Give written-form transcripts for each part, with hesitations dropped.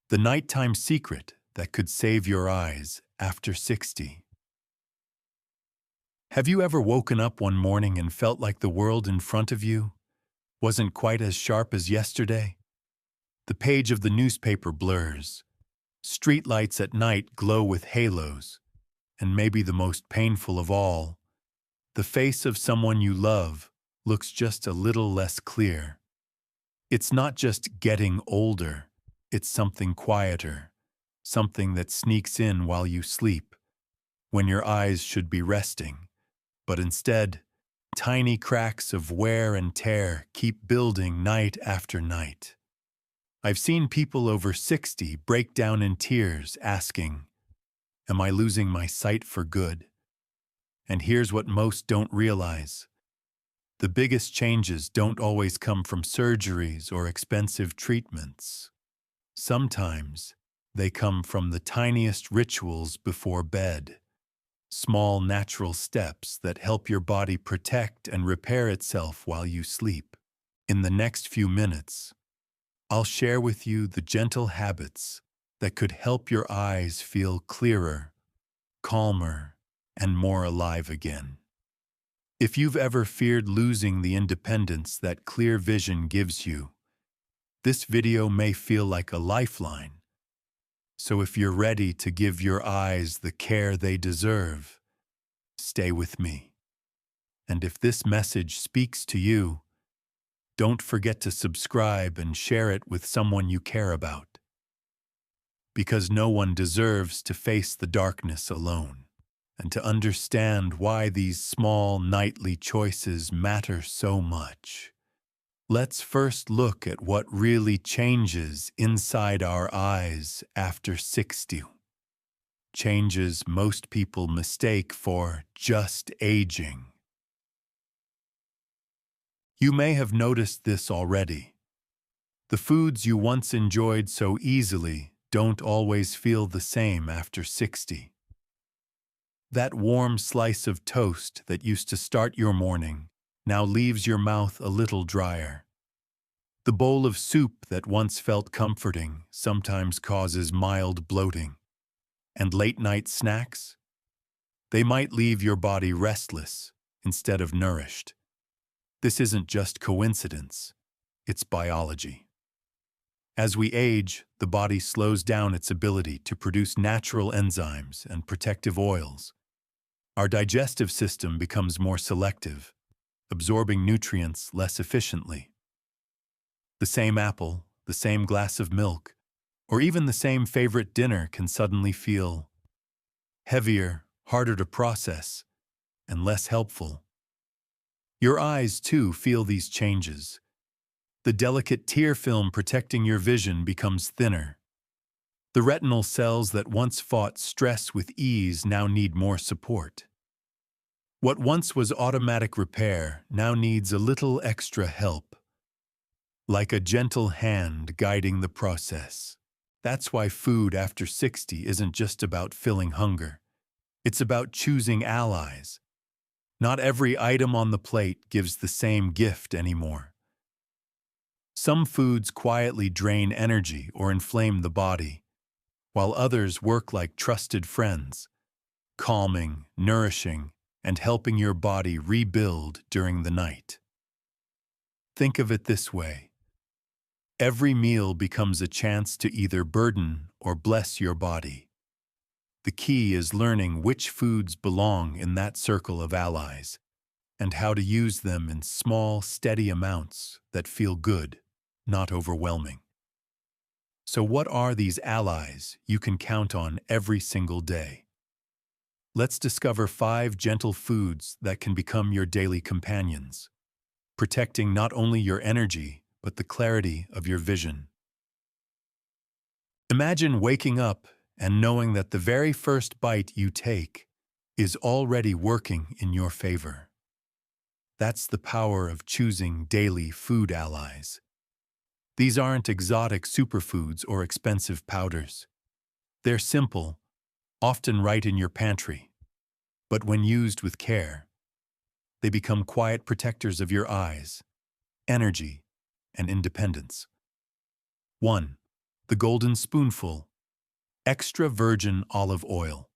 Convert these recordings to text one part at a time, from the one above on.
The nighttime secret that could save your eyes after 60. Have you ever woken up one morning and felt like the world in front of you wasn't quite as sharp as yesterday? The page of the newspaper blurs. Streetlights at night glow with halos. And maybe the most painful of all, the face of someone you love looks just a little less clear. It's not just getting older, it's something quieter, something that sneaks in while you sleep, when your eyes should be resting. But instead, tiny cracks of wear and tear keep building night after night. I've seen people over 60 break down in tears asking, "Am I losing my sight for good?" And here's what most don't realize. The biggest changes don't always come from surgeries or expensive treatments. Sometimes they come from the tiniest rituals before bed. Small natural steps that help your body protect and repair itself while you sleep. In the next few minutes, I'll share with you the gentle habits that could help your eyes feel clearer, calmer, and more alive again. If you've ever feared losing the independence that clear vision gives you, this video may feel like a lifeline. So if you're ready to give your eyes the care they deserve, stay with me. And if this message speaks to you, don't forget to subscribe and share it with someone you care about. Because no one deserves to face the darkness alone. And to understand why these small nightly choices matter so much, let's first look at what really changes inside our eyes after 60. Changes most people mistake for just aging. You may have noticed this already. The foods you once enjoyed so easily don't always feel the same after 60. That warm slice of toast that used to start your morning now leaves your mouth a little drier. The bowl of soup that once felt comforting sometimes causes mild bloating. And late-night snacks? They might leave your body restless instead of nourished. This isn't just coincidence, it's biology. As we age, the body slows down its ability to produce natural enzymes and protective oils. Our digestive system becomes more selective, absorbing nutrients less efficiently. The same apple, the same glass of milk, or even the same favorite dinner can suddenly feel heavier, harder to process, and less helpful. Your eyes, too, feel these changes. The delicate tear film protecting your vision becomes thinner. The retinal cells that once fought stress with ease now need more support. What once was automatic repair now needs a little extra help, like a gentle hand guiding the process. That's why food after 60 isn't just about filling hunger. It's about choosing allies. Not every item on the plate gives the same gift anymore. Some foods quietly drain energy or inflame the body, while others work like trusted friends, calming, nourishing, and helping your body rebuild during the night. Think of it this way. Every meal becomes a chance to either burden or bless your body. The key is learning which foods belong in that circle of allies, and how to use them in small, steady amounts that feel good, not overwhelming. So what are these allies you can count on every single day? Let's discover 5 gentle foods that can become your daily companions, protecting not only your energy, but the clarity of your vision. Imagine waking up and knowing that the very first bite you take is already working in your favor. That's the power of choosing daily food allies. These aren't exotic superfoods or expensive powders. They're simple, often right in your pantry. But when used with care, they become quiet protectors of your eyes, energy, and independence. 1. The golden spoonful. Extra virgin olive oil.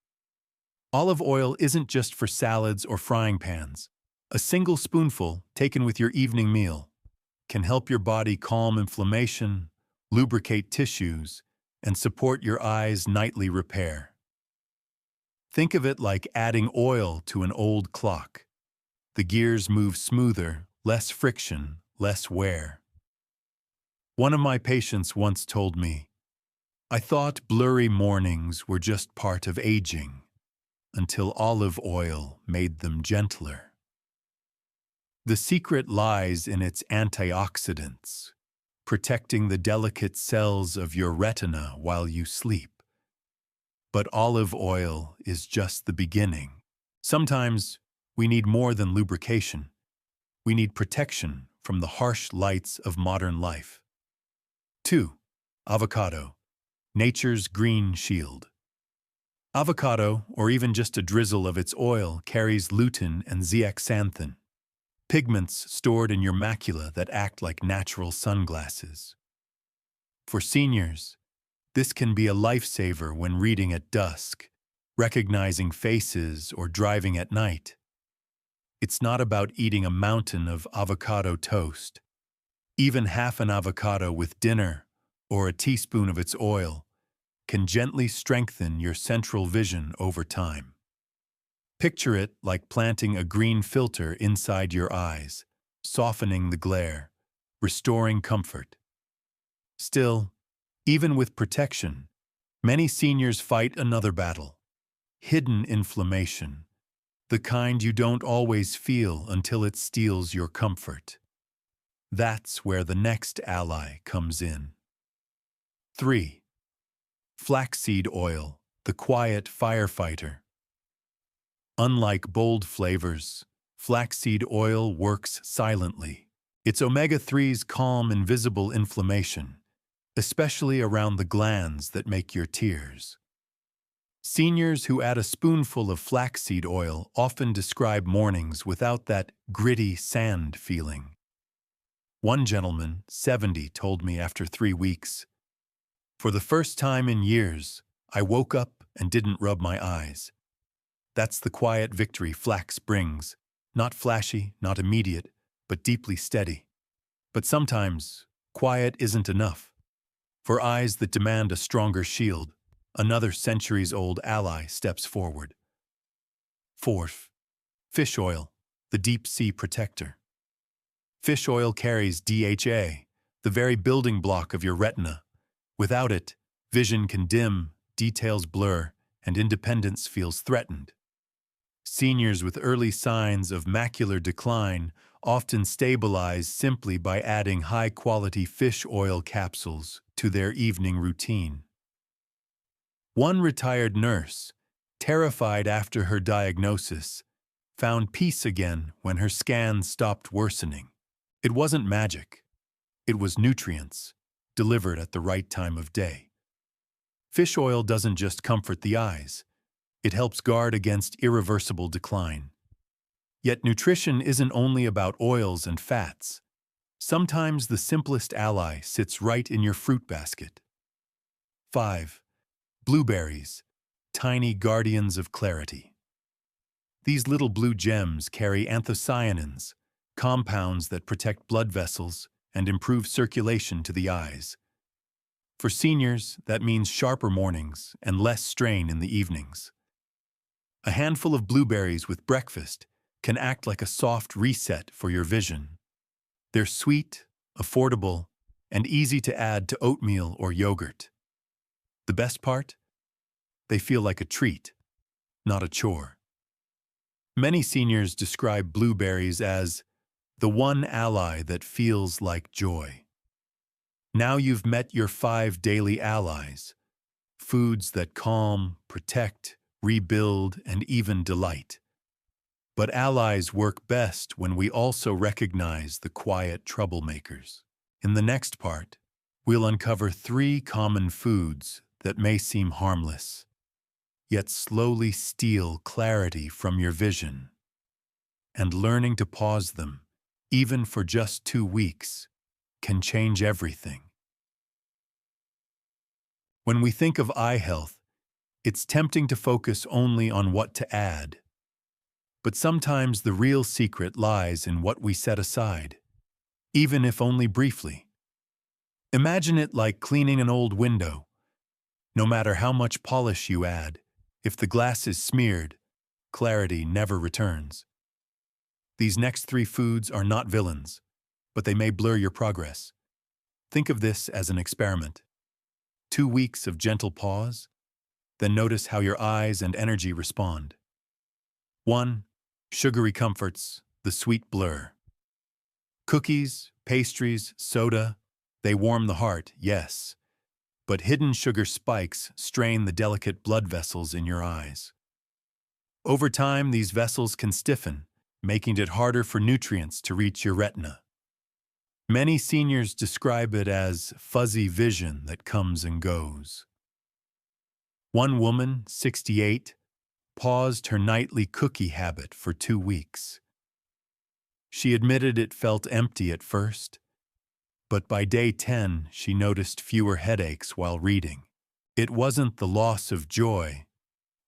Olive oil isn't just for salads or frying pans. A single spoonful, taken with your evening meal, can help your body calm inflammation, lubricate tissues, and support your eyes' nightly repair. Think of it like adding oil to an old clock. The gears move smoother, less friction, less wear. One of my patients once told me, "I thought blurry mornings were just part of aging, until olive oil made them gentler." The secret lies in its antioxidants, protecting the delicate cells of your retina while you sleep. But olive oil is just the beginning. Sometimes we need more than lubrication. We need protection from the harsh lights of modern life. 2. Avocado, nature's green shield. Avocado, or even just a drizzle of its oil, carries lutein and zeaxanthin, pigments stored in your macula that act like natural sunglasses. For seniors, this can be a lifesaver when reading at dusk, recognizing faces, or driving at night. It's not about eating a mountain of avocado toast. Even half an avocado with dinner, or a teaspoon of its oil, can gently strengthen your central vision over time. Picture it like planting a green filter inside your eyes, softening the glare, restoring comfort. Still, even with protection, many seniors fight another battle: hidden inflammation, the kind you don't always feel until it steals your comfort. That's where the next ally comes in. 3. Flaxseed oil, the quiet firefighter. Unlike bold flavors, flaxseed oil works silently. Its omega-3s calm invisible inflammation, especially around the glands that make your tears. Seniors who add a spoonful of flaxseed oil often describe mornings without that gritty sand feeling. One gentleman, 70, told me after 3 weeks, "For the first time in years, I woke up and didn't rub my eyes." That's the quiet victory flax brings, not flashy, not immediate, but deeply steady. But sometimes, quiet isn't enough. For eyes that demand a stronger shield, another centuries-old ally steps forward. 4. Fish oil, the deep-sea protector. Fish oil carries DHA, the very building block of your retina. Without it, vision can dim, details blur, and independence feels threatened. Seniors with early signs of macular decline often stabilize simply by adding high-quality fish oil capsules to their evening routine. One retired nurse, terrified after her diagnosis, found peace again when her scans stopped worsening. It wasn't magic. It was nutrients, delivered at the right time of day. Fish oil doesn't just comfort the eyes. It helps guard against irreversible decline. Yet nutrition isn't only about oils and fats. Sometimes the simplest ally sits right in your fruit basket. 5. Blueberries, tiny guardians of clarity. These little blue gems carry anthocyanins, compounds that protect blood vessels and improve circulation to the eyes. For seniors, that means sharper mornings and less strain in the evenings. A handful of blueberries with breakfast can act like a soft reset for your vision. They're sweet, affordable, and easy to add to oatmeal or yogurt. The best part? They feel like a treat, not a chore. Many seniors describe blueberries as the one ally that feels like joy. Now you've met your 5 daily allies, foods that calm, protect, rebuild, and even delight. But allies work best when we also recognize the quiet troublemakers. In the next part, we'll uncover 3 common foods that may seem harmless, yet slowly steal clarity from your vision. And learning to pause them, even for just 2 weeks, can change everything. When we think of eye health, it's tempting to focus only on what to add. But sometimes the real secret lies in what we set aside, even if only briefly. Imagine it like cleaning an old window. No matter how much polish you add, if the glass is smeared, clarity never returns. These next 3 foods are not villains, but they may blur your progress. Think of this as an experiment. 2 weeks of gentle pause, then notice how your eyes and energy respond. 1. Sugary comforts, the sweet blur. Cookies, pastries, soda, they warm the heart, yes, but hidden sugar spikes strain the delicate blood vessels in your eyes. Over time, these vessels can stiffen, making it harder for nutrients to reach your retina. Many seniors describe it as fuzzy vision that comes and goes. One woman, 68, paused her nightly cookie habit for 2 weeks. She admitted it felt empty at first, but by day 10, she noticed fewer headaches while reading. It wasn't the loss of joy,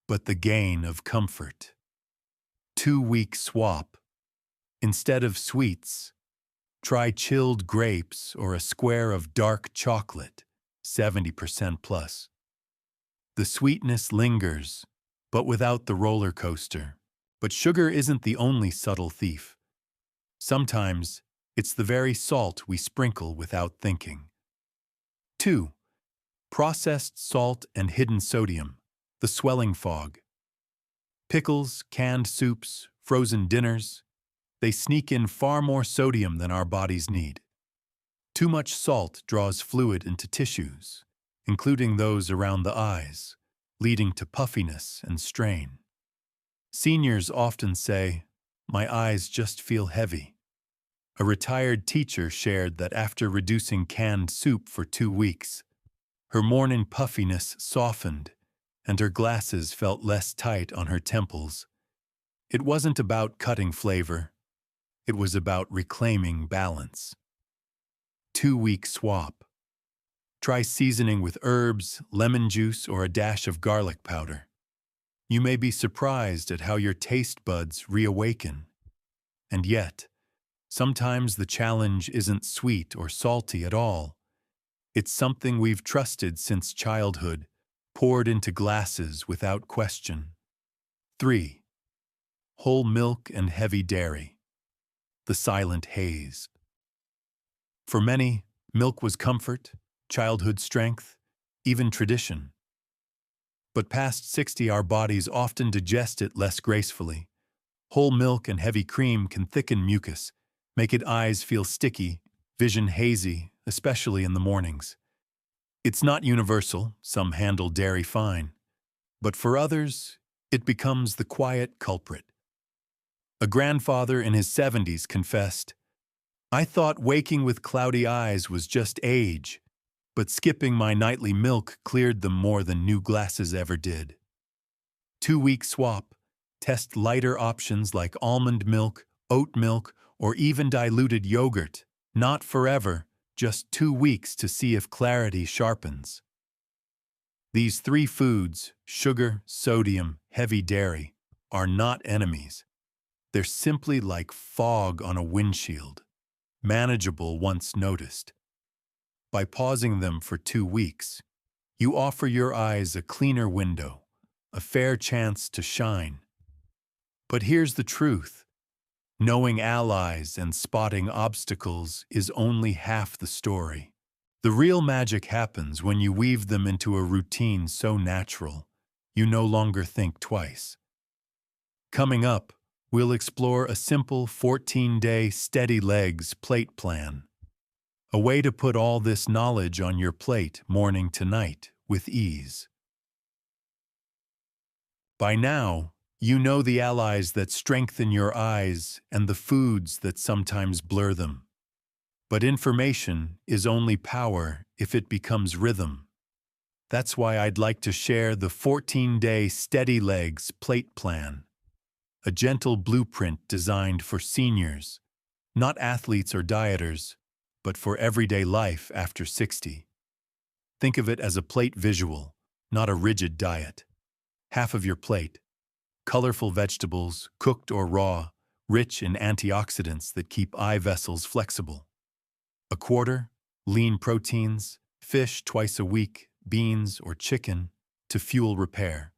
but the gain of comfort. 2-week swap. Instead of sweets, try chilled grapes or a square of dark chocolate, 70% plus. The sweetness lingers, but without the roller coaster. But sugar isn't the only subtle thief. Sometimes, it's the very salt we sprinkle without thinking. 2. Processed salt and hidden sodium, the swelling fog. Pickles, canned soups, frozen dinners, they sneak in far more sodium than our bodies need. Too much salt draws fluid into tissues, including those around the eyes, leading to puffiness and strain. Seniors often say, "My eyes just feel heavy." A retired teacher shared that after reducing canned soup for 2 weeks, her morning puffiness softened and her glasses felt less tight on her temples. It wasn't about cutting flavor. It was about reclaiming balance. 2-week swap. Try seasoning with herbs, lemon juice, or a dash of garlic powder. You may be surprised at how your taste buds reawaken. And yet, sometimes the challenge isn't sweet or salty at all. It's something we've trusted since childhood, poured into glasses without question. 3. Whole milk and heavy dairy, the silent haze. For many, milk was comfort, childhood strength, even tradition. But past 60, our bodies often digest it less gracefully. Whole milk and heavy cream can thicken mucus, make it eyes feel sticky, vision hazy, especially in the mornings. It's not universal, some handle dairy fine. But for others, it becomes the quiet culprit. A grandfather in his 70s confessed, "I thought waking with cloudy eyes was just age, but skipping my nightly milk cleared them more than new glasses ever did." 2-week swap. Test lighter options like almond milk, oat milk, or even diluted yogurt. Not forever, just 2 weeks to see if clarity sharpens. These 3 foods, sugar, sodium, heavy dairy, are not enemies. They're simply like fog on a windshield, manageable once noticed. By pausing them for 2 weeks, you offer your eyes a cleaner window, a fair chance to shine. But here's the truth. Knowing allies and spotting obstacles is only half the story. The real magic happens when you weave them into a routine so natural, you no longer think twice. Coming up, we'll explore a simple 14-day steady legs plate plan. A way to put all this knowledge on your plate morning to night with ease. By now, you know the allies that strengthen your eyes and the foods that sometimes blur them. But information is only power if it becomes rhythm. That's why I'd like to share the 14-day Steady Legs plate plan, a gentle blueprint designed for seniors, not athletes or dieters, but for everyday life after 60. Think of it as a plate visual, not a rigid diet. Half of your plate, colorful vegetables, cooked or raw, rich in antioxidants that keep eye vessels flexible. A quarter, lean proteins, fish twice a week, beans or chicken to fuel repair.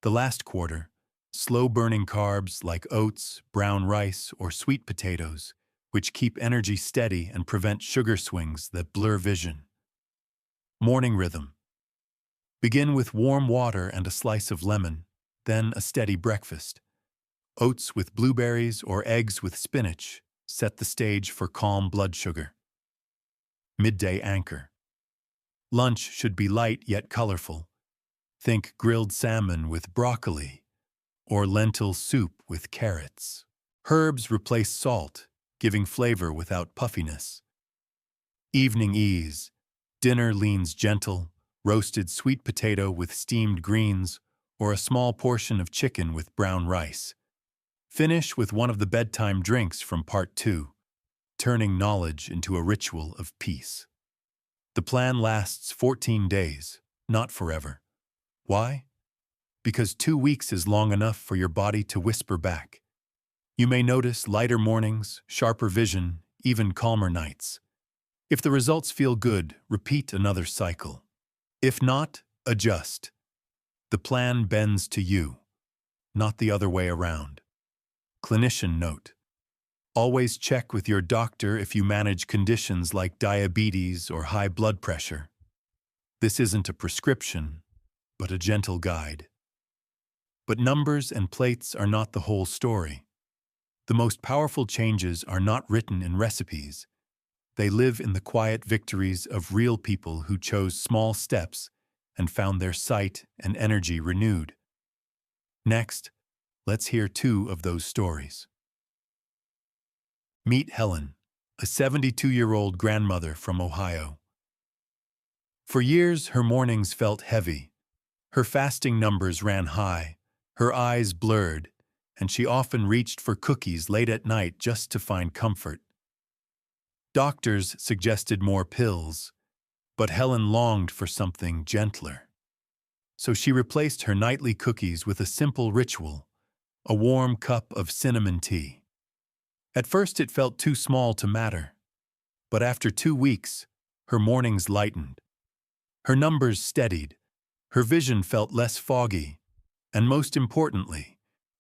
The last quarter, slow-burning carbs like oats, brown rice, or sweet potatoes, which keep energy steady and prevent sugar swings that blur vision. Morning rhythm. Begin with warm water and a slice of lemon, then a steady breakfast. Oats with blueberries or eggs with spinach set the stage for calm blood sugar. Midday anchor. Lunch should be light yet colorful. Think grilled salmon with broccoli or lentil soup with carrots. Herbs replace salt, giving flavor without puffiness. Evening ease. Dinner leans gentle, roasted sweet potato with steamed greens or a small portion of chicken with brown rice. Finish with one of the bedtime drinks from Part 2, turning knowledge into a ritual of peace. The plan lasts 14 days, not forever. Why? Because 2 weeks is long enough for your body to whisper back. You may notice lighter mornings, sharper vision, even calmer nights. If the results feel good, repeat another cycle. If not, adjust. The plan bends to you, not the other way around. Clinician note: always check with your doctor if you manage conditions like diabetes or high blood pressure. This isn't a prescription, but a gentle guide. But numbers and plates are not the whole story. The most powerful changes are not written in recipes. They live in the quiet victories of real people who chose small steps and found their sight and energy renewed. Next, let's hear 2 of those stories. Meet Helen, a 72-year-old grandmother from Ohio. For years, her mornings felt heavy. Her fasting numbers ran high, her eyes blurred, and she often reached for cookies late at night just to find comfort. Doctors suggested more pills, but Helen longed for something gentler. So she replaced her nightly cookies with a simple ritual, a warm cup of cinnamon tea. At first it felt too small to matter, but after 2 weeks, her mornings lightened. Her numbers steadied, her vision felt less foggy, and most importantly,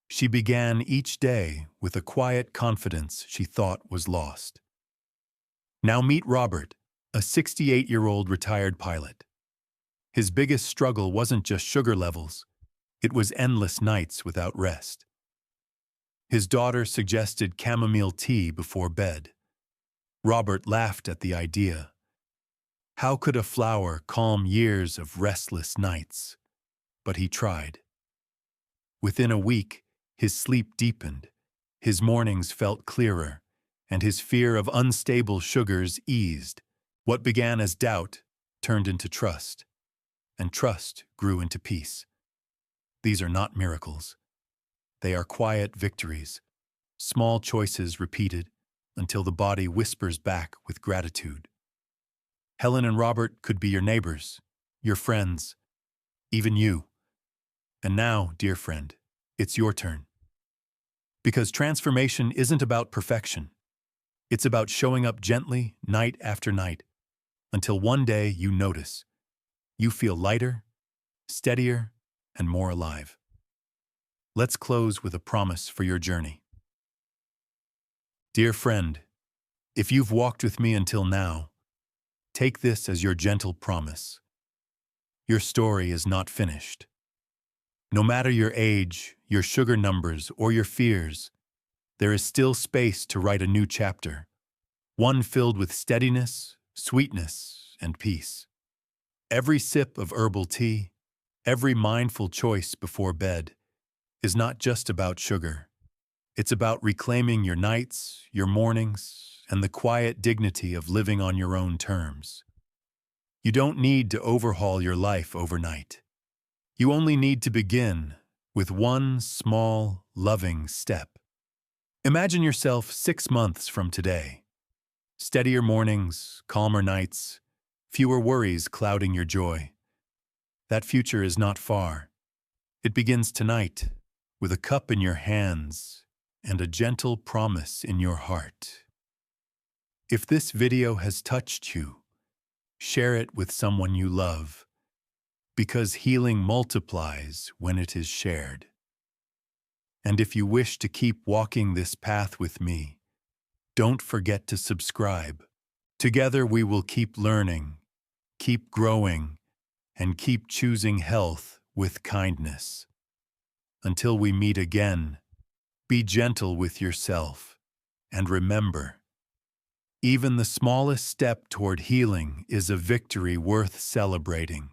she began each day with a quiet confidence she thought was lost. Now meet Robert, a 68-year-old retired pilot. His biggest struggle wasn't just sugar levels, it was endless nights without rest. His daughter suggested chamomile tea before bed. Robert laughed at the idea. How could a flower calm years of restless nights? But he tried. Within a week, his sleep deepened, his mornings felt clearer, and his fear of unstable sugars eased. What began as doubt turned into trust, and trust grew into peace. These are not miracles. They are quiet victories, small choices repeated until the body whispers back with gratitude. Helen and Robert could be your neighbors, your friends, even you. And now, dear friend, it's your turn. Because transformation isn't about perfection. It's about showing up gently, night after night, until one day you notice. You feel lighter, steadier, and more alive. Let's close with a promise for your journey. Dear friend, if you've walked with me until now, take this as your gentle promise. Your story is not finished. No matter your age, your sugar numbers, or your fears, there is still space to write a new chapter, one filled with steadiness, sweetness, and peace. Every sip of herbal tea, every mindful choice before bed, is not just about sugar. It's about reclaiming your nights, your mornings, and the quiet dignity of living on your own terms. You don't need to overhaul your life overnight. You only need to begin with one small, loving step. Imagine yourself 6 months from today. Steadier mornings, calmer nights, fewer worries clouding your joy. That future is not far. It begins tonight, with a cup in your hands and a gentle promise in your heart. If this video has touched you, share it with someone you love, because healing multiplies when it is shared. And if you wish to keep walking this path with me, don't forget to subscribe. Together we will keep learning, keep growing, and keep choosing health with kindness. Until we meet again, be gentle with yourself, and remember, even the smallest step toward healing is a victory worth celebrating.